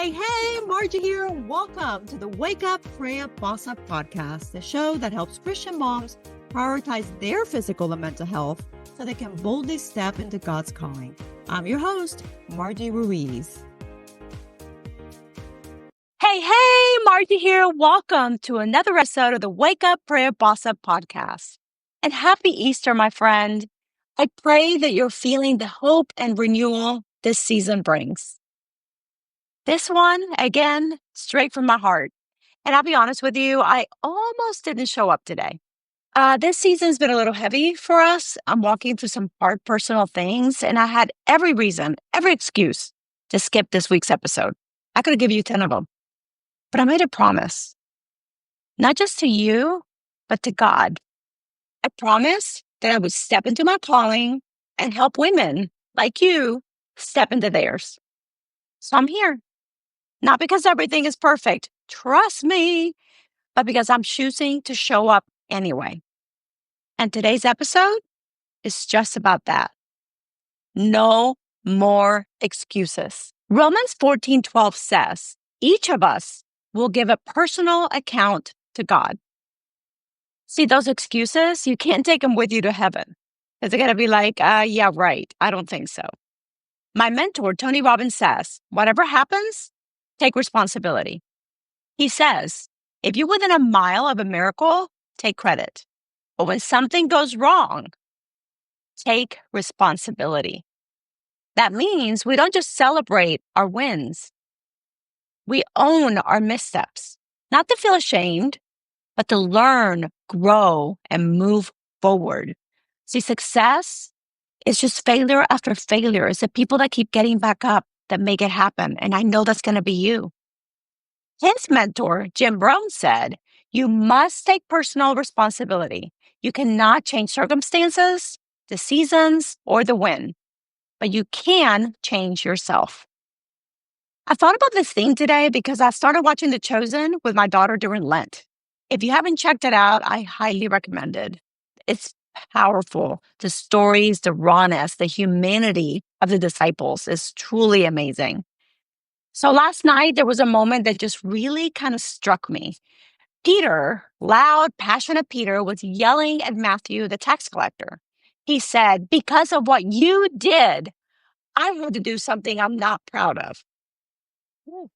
Hey, Margie here. Welcome to the Wake Up, Pray Up, Boss Up podcast, the show that helps Christian moms prioritize their physical and mental health so they can boldly step into God's calling. I'm your host, Margie Ruiz. Hey, Margie here. Welcome to another episode of the Wake Up, Pray Up, Boss Up podcast. And happy Easter, my friend. I pray that you're feeling the hope and renewal this season brings. This one, again, straight from my heart. And I'll be honest with you, I almost didn't show up today. This season's been a little heavy for us. I'm walking through some hard personal things, and I had every reason, every excuse to skip this week's episode. I could have given you 10 of them. But I made a promise, not just to you, but to God. I promised that I would step into my calling and help women like you step into theirs. So I'm here. Not because everything is perfect, trust me, but because I'm choosing to show up anyway. And today's episode is just about that. No more excuses. Romans 14:12 says, each of us will give a personal account to God. See, those excuses, you can't take them with you to heaven. Because they're going to be like, yeah, right. I don't think so. My mentor, Tony Robbins, says, whatever happens, take responsibility. He says, if you're within a mile of a miracle, take credit. But when something goes wrong, take responsibility. That means we don't just celebrate our wins. We own our missteps, not to feel ashamed, but to learn, grow, and move forward. See, success is just failure after failure. It's the people that keep getting back up that make it happen. And I know that's going to be you. His mentor, Jim Brown, said, you must take personal responsibility. You cannot change circumstances, the seasons, or the wind, but you can change yourself. I thought about this theme today because I started watching The Chosen with my daughter during Lent. If you haven't checked it out, I highly recommend it. It's powerful. The stories, the rawness, the humanity of the disciples is truly amazing. So last night, there was a moment that just really kind of struck me. Peter, loud, passionate Peter, was yelling at Matthew, the tax collector. He said, because of what you did, I had to do something I'm not proud of. Ooh,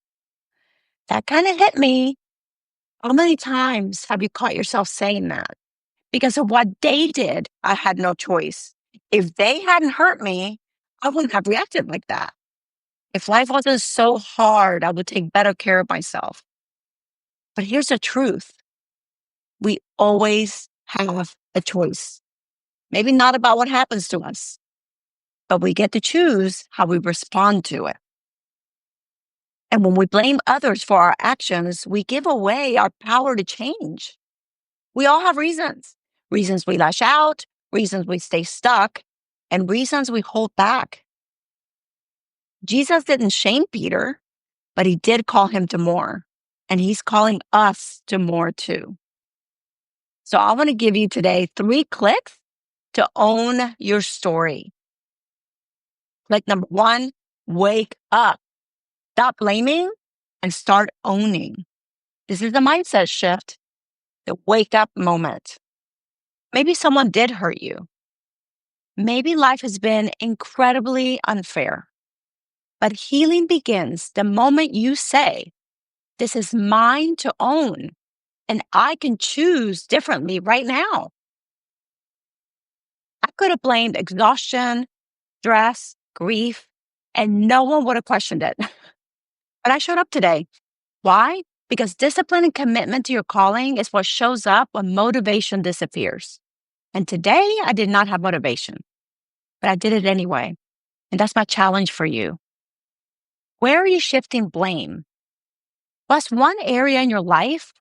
that kind of hit me. How many times have you caught yourself saying that? Because of what they did, I had no choice. If they hadn't hurt me, I wouldn't have reacted like that. If life wasn't so hard, I would take better care of myself. But here's the truth. We always have a choice. Maybe not about what happens to us, but we get to choose how we respond to it. And when we blame others for our actions, we give away our power to change. We all have reasons. Reasons we lash out, reasons we stay stuck, and reasons we hold back. Jesus didn't shame Peter, but he did call him to more. And he's calling us to more too. So I want to give you today 3 clicks to own your story. Click number 1, wake up. Stop blaming and start owning. This is the mindset shift, the wake up moment. Maybe someone did hurt you. Maybe life has been incredibly unfair. But healing begins the moment you say, this is mine to own, and I can choose differently right now. I could have blamed exhaustion, stress, grief, and no one would have questioned it. But I showed up today. Why? Because discipline and commitment to your calling is what shows up when motivation disappears. And today, I did not have motivation, but I did it anyway. And that's my challenge for you. Where are you shifting blame? What's one area in your life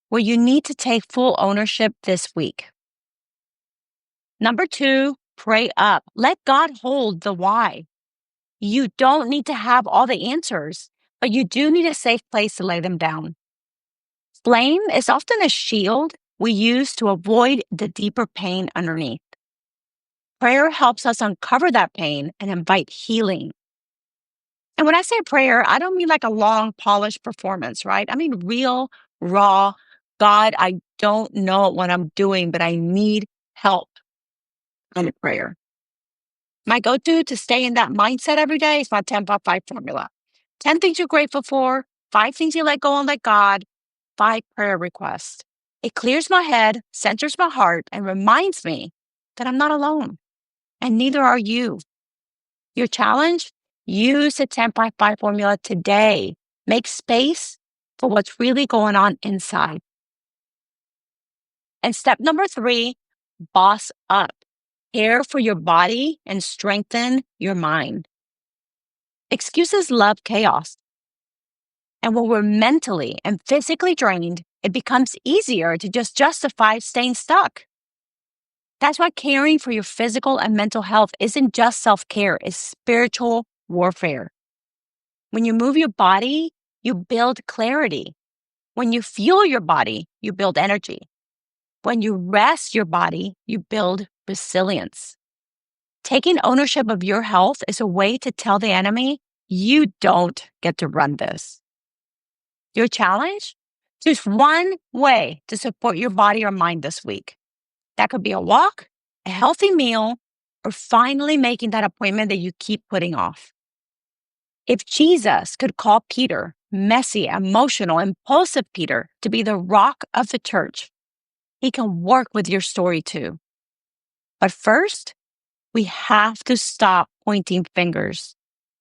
where you need to take full ownership this week? Number 2, pray up. Let God hold the why. You don't need to have all the answers, but you do need a safe place to lay them down. Blame is often a shield we use to avoid the deeper pain underneath. Prayer helps us uncover that pain and invite healing. And when I say prayer, I don't mean like a long, polished performance, right? I mean real, raw, God, I don't know what I'm doing, but I need help kind of prayer. My go-to to stay in that mindset every day is my 10-by-5 formula. 10 things you're grateful for, 5 things you let go and let God, 5 prayer requests. It clears my head, centers my heart, and reminds me that I'm not alone, and neither are you. Your challenge? Use the 10-by-5 formula today. Make space for what's really going on inside. And step number 3, boss up. Care for your body and strengthen your mind. Excuses love chaos. And when we're mentally and physically drained, it becomes easier to just justify staying stuck. That's why caring for your physical and mental health isn't just self-care, it's spiritual warfare. When you move your body, you build clarity. When you fuel your body, you build energy. When you rest your body, you build resilience. Taking ownership of your health is a way to tell the enemy, you don't get to run this. Your challenge? Choose one way to support your body or mind this week. That could be a walk, a healthy meal, or finally making that appointment that you keep putting off. If Jesus could call Peter, messy, emotional, impulsive Peter, to be the rock of the church, he can work with your story too. But first, we have to stop pointing fingers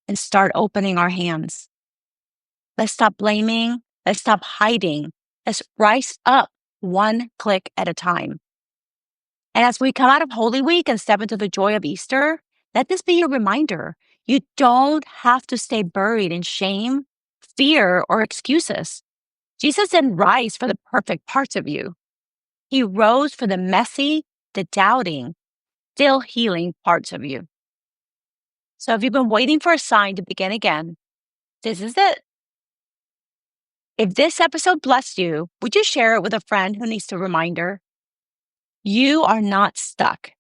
and start opening our hands. Let's stop blaming. Let's stop hiding. Let's rise up one click at a time. And as we come out of Holy Week and step into the joy of Easter, let this be your reminder. You don't have to stay buried in shame, fear, or excuses. Jesus didn't rise for the perfect parts of you. He rose for the messy, the doubting, still healing parts of you. So if you've been waiting for a sign to begin again, this is it. If this episode blessed you, would you share it with a friend who needs a reminder? You are not stuck.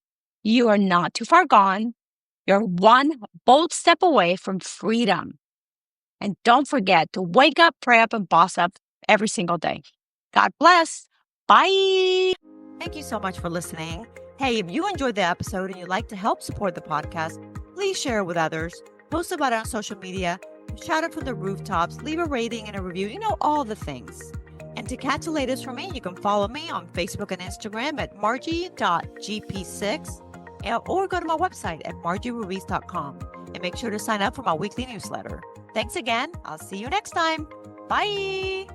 You are not too far gone. You're one bold step away from freedom. And don't forget to wake up, pray up, and boss up every single day. God bless. Bye. Thank you so much for listening. Hey, if you enjoyed the episode and you'd like to help support the podcast, please share it with others, post about it on social media, shout it from the rooftops, leave a rating and a review, all the things. And to catch the latest from me, you can follow me on Facebook and Instagram at margie.gp6 or go to my website at margieruiz.com and make sure to sign up for my weekly newsletter. Thanks again. I'll see you next time. Bye.